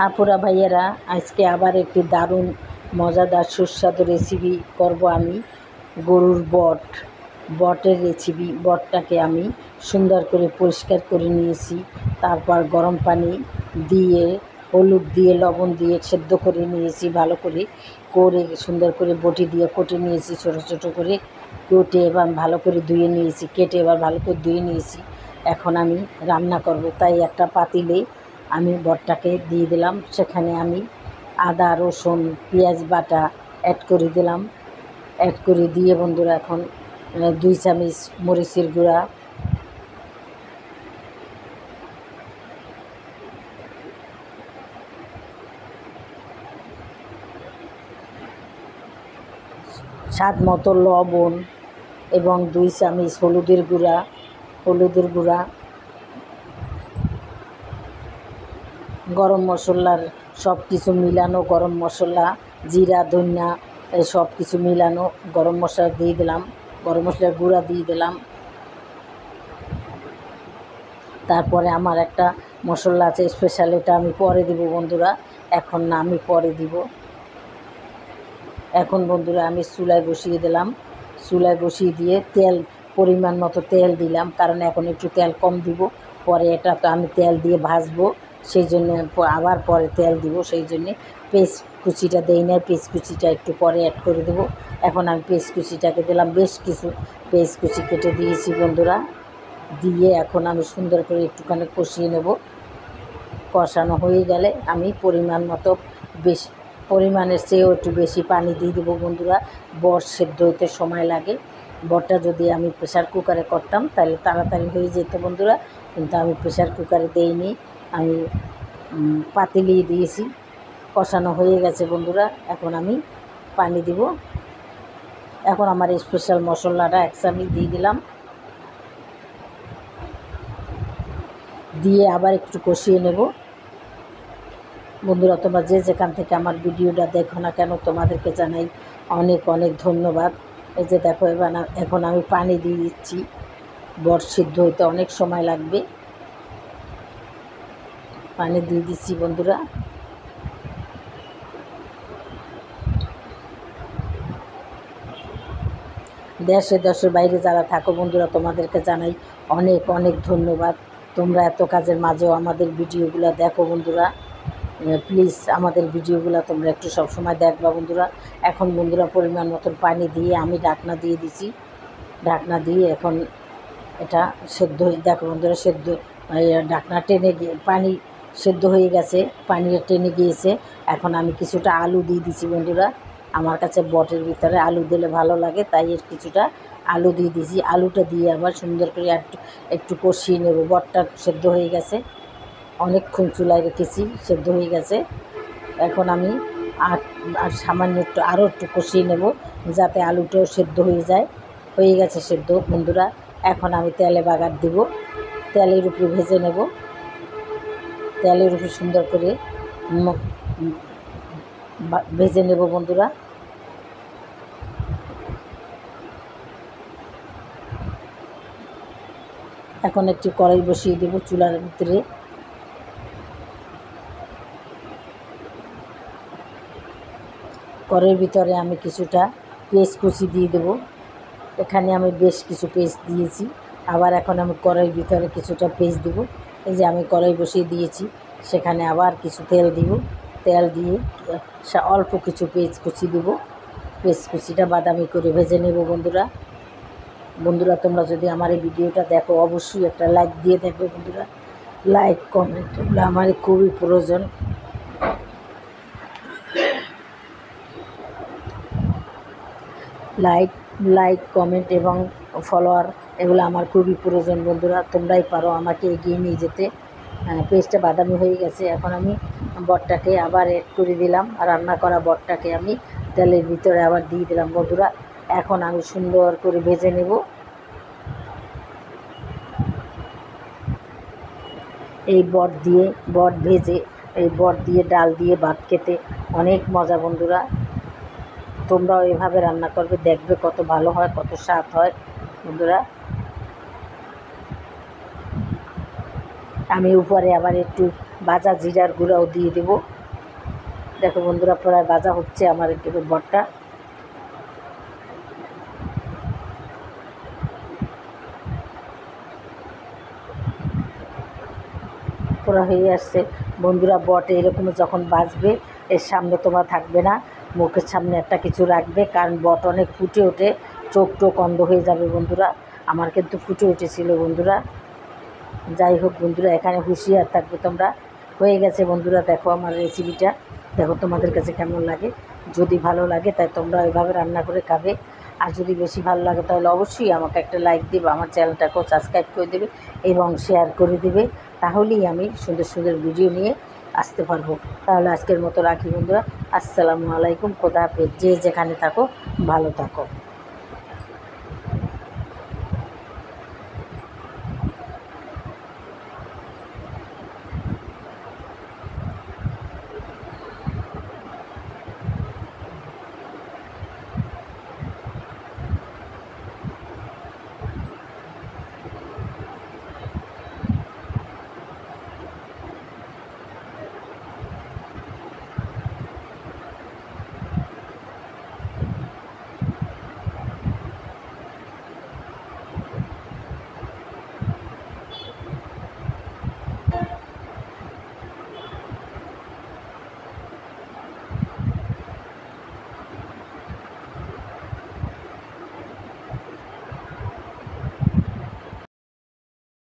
আপুরা ভাইয়েরা, আজকে আবার একটি দারুণ মজাদার সুস্বাদু রেসিপি করব আমি। গরুর বটের রেসিপি। বটটাকে আমি সুন্দর করে পরিষ্কার করে নিয়েছি। তারপর গরম পানি দিয়ে হলুদ দিয়ে লবণ দিয়ে সেদ্ধ করে নিয়েছি ভালো করে সুন্দর করে বটি দিয়ে কেটে নিয়েছি, ছোটো ছোটো করে কেটে এবার ভালো করে ধুয়ে নিয়েছি, কেটে এবার ভালো করে ধুয়ে নিয়েছি। এখন আমি রান্না করব, তাই একটা পাতিলে আমি বটটাকে দিয়ে দিলাম। সেখানে আমি আদা রসুন পেঁয়াজ বাটা অ্যাড করে দিলাম। অ্যাড করে দিয়ে বন্ধুরা এখন 2 চামচ মরিচের গুঁড়া, স্বাদ মতো লবণ এবং 2 চামচ হলুদের গুঁড়া, গরম মশলার সব কিছু মিলানো, গরম মশলা জিরা ধনিয়া সব কিছু মিলানো গরম মশলা দিয়ে দিলাম, গরম মশলার গুঁড়া দিয়ে দিলাম। তারপরে আমার একটা মশলা আছে স্পেশাল, এটা আমি পরে দিব বন্ধুরা, এখন না, আমি পরে দিব। এখন বন্ধুরা আমি চুলায় বসিয়ে দিলাম। চুলায় বসিয়ে দিয়ে তেল পরিমাণ মতো তেল দিলাম, কারণ এখন একটু তেল কম দিব, পরে এটা তো আমি তেল দিয়ে ভাজবো, সেই জন্য আবার পরে তেল দিব। সেই জন্যে পেস্ট কুচিটা দেই না, পেস্ট কুচিটা একটু পরে অ্যাড করে দেবো। এখন আমি পেস্ট কুচিটাকে দিলাম, বেশ কিছু পেস্ট কুচি কেটে দিয়েছি বন্ধুরা। দিয়ে এখন আমি সুন্দর করে একটুখানি কষিয়ে নেব। কষানো হয়ে গেলে আমি পরিমাণ মতো বেশি, পরিমাণের চেয়েও একটু বেশি পানি দিয়ে দেবো বন্ধুরা। বট সেদ্ধ হতে সময় লাগে। বটটা যদি আমি প্রেশার কুকারে করতাম তাহলে তাড়াতাড়ি হয়ে যেত বন্ধুরা, কিন্তু আমি প্রেশার কুকারে দেইনি, আমি পাতিলেই দিয়েছি। কষানো হয়ে গেছে বন্ধুরা, এখন আমি পানি দিব। এখন আমার স্পেশাল মশলাটা 1 চামচ দিয়ে দিলাম, দিয়ে আবার একটু কষিয়ে নেব। বন্ধুরা, তোমরা যে যেখান থেকে আমার ভিডিওটা দেখো না কেন, তোমাদেরকে জানাই অনেক অনেক ধন্যবাদ। এই যে দেখো, এখন আমি পানি দিয়ে দিচ্ছি, বট সিদ্ধ হইতে অনেক সময় লাগবে। পানি দিয়ে দিচ্ছি বন্ধুরা। দেশের বাইরে যারা থাকো বন্ধুরা, তোমাদেরকে জানাই অনেক অনেক ধন্যবাদ। তোমরা এত কাজের মাঝেও আমাদের ভিডিওগুলো দেখো বন্ধুরা। প্লিজ আমাদের ভিডিওগুলো তোমরা একটু সবসময় দেখবা বন্ধুরা। এখন বন্ধুরা পরিমাণ মতন পানি দিয়ে আমি ঢাকনা দিয়ে দিছি। ঢাকনা দিয়ে এখন এটা সেদ্ধ হয়ে, দেখো বন্ধুরা, সেদ্ধ ঢাকনা টেনে গিয়ে পানি সেদ্ধ হয়ে গেছে, পানি টেনে গিয়েছে। এখন আমি কিছুটা আলু দিয়ে দিছি বন্ধুরা। আমার কাছে বটের ভিতরে আলু দিলে ভালো লাগে, তাই এর কিছুটা আলু দিয়ে দিছি। আলুটা দিয়ে আবার সুন্দর করে একটু কষিয়ে নেব। বটটা সেদ্ধ হয়ে গেছে, অনেকক্ষণ চুলায় রেখেছি, সেদ্ধ হয়ে গেছে। এখন আমি আর সামান্য আরও একটু কষিয়ে নেব, যাতে আলুটাও সেদ্ধ হয়ে যায়। হয়ে গেছে সেদ্ধ বন্ধুরা। এখন আমি তেলে বাগার দিব, তেলের উপরে ভেজে নেব। তেলের উপরে সুন্দর করে ভেজে নেব বন্ধুরা। এখন একটি কড়াই বসিয়ে দেব চুলার ভিতরে। কড়াইয়ের ভিতরে আমি কিছুটা পেঁয়াজ কুচি দিয়ে দেব। এখানে আমি বেশ কিছু পেস্ট দিয়েছি। আবার এখন আমি কড়াইয়ের ভিতরে কিছুটা পেস্ট দেব। এই যে আমি কড়াই বসিয়ে দিয়েছি, সেখানে আবার কিছু তেল দিব। তেল দিয়ে অল্প কিছু পেস্ট কুচি দেব। পেস্ট কুচিটা বাদামি করে ভেজে নেব বন্ধুরা। বন্ধুরা, তোমরা যদি আমার এই ভিডিওটা দেখো, অবশ্যই একটা লাইক দিয়ে দেখবে বন্ধুরা। লাইক কমেন্ট এগুলো আমার খুবই প্রয়োজন। লাইক কমেন্ট এবং ফলোয়ার এগুলো আমার খুবই প্রয়োজন বন্ধুরা। তোমরাই পারো আমাকে এগিয়ে নিয়ে যেতে। পেস্টটা বাদামি হয়ে গেছে, এখন আমি বটটাকে আবার অ্যাড করে দিলাম। রান্না করা বটটাকে আমি তেলের ভিতরে আবার দিয়ে দিলাম বন্ধুরা। এখন আমি সুন্দর করে ভেজে নেব। এই বট দিয়ে ডাল দিয়ে ভাত খেতে অনেক মজা বন্ধুরা। তোমরাও এভাবে রান্না করবে, দেখবে কত ভালো হয়, কত স্বাদ হয় বন্ধুরা। আমি উপরে আবার একটু ভাজা জিরার গুঁড়াও দিয়ে দেব। দেখো বন্ধুরা প্রায় ভাজা হচ্ছে আমার একটু বটটা। পুরো হয়ে আসছে বন্ধুরা। বট এরকম যখন বাজবে এর সামনে তোমার থাকবে না, মুখের সামনে একটা কিছু রাখবে, কারণ বট অনেক ফুটে ওঠে, চোখ টোক অন্ধ হয়ে যাবে বন্ধুরা। আমার কিন্তু ফুটে উঠেছিল বন্ধুরা। যাই হোক বন্ধুরা, এখানে হুঁশিয়ার থাকবে তোমরা। হয়ে গেছে বন্ধুরা, দেখো আমার রেসিপিটা, দেখো তোমাদের কাছে কেমন লাগে। যদি ভালো লাগে তাই তোমরা ওইভাবে রান্না করে খাবে। আর যদি বেশি ভালো লাগে তাহলে অবশ্যই আমাকে একটা লাইক দেবে, আমার চ্যানেলটাকেও সাবস্ক্রাইব করে দেবে এবং শেয়ার করে দেবে। তাহলেই আমি সুন্দর সুন্দর ভিডিও নিয়ে আসতে পারবো। তাহলে আজকের মতো রাখি বন্ধুরা। আসসালামু আলাইকুম, খোদা হাফেজ। যে যেখানে থাকো ভালো থাকো।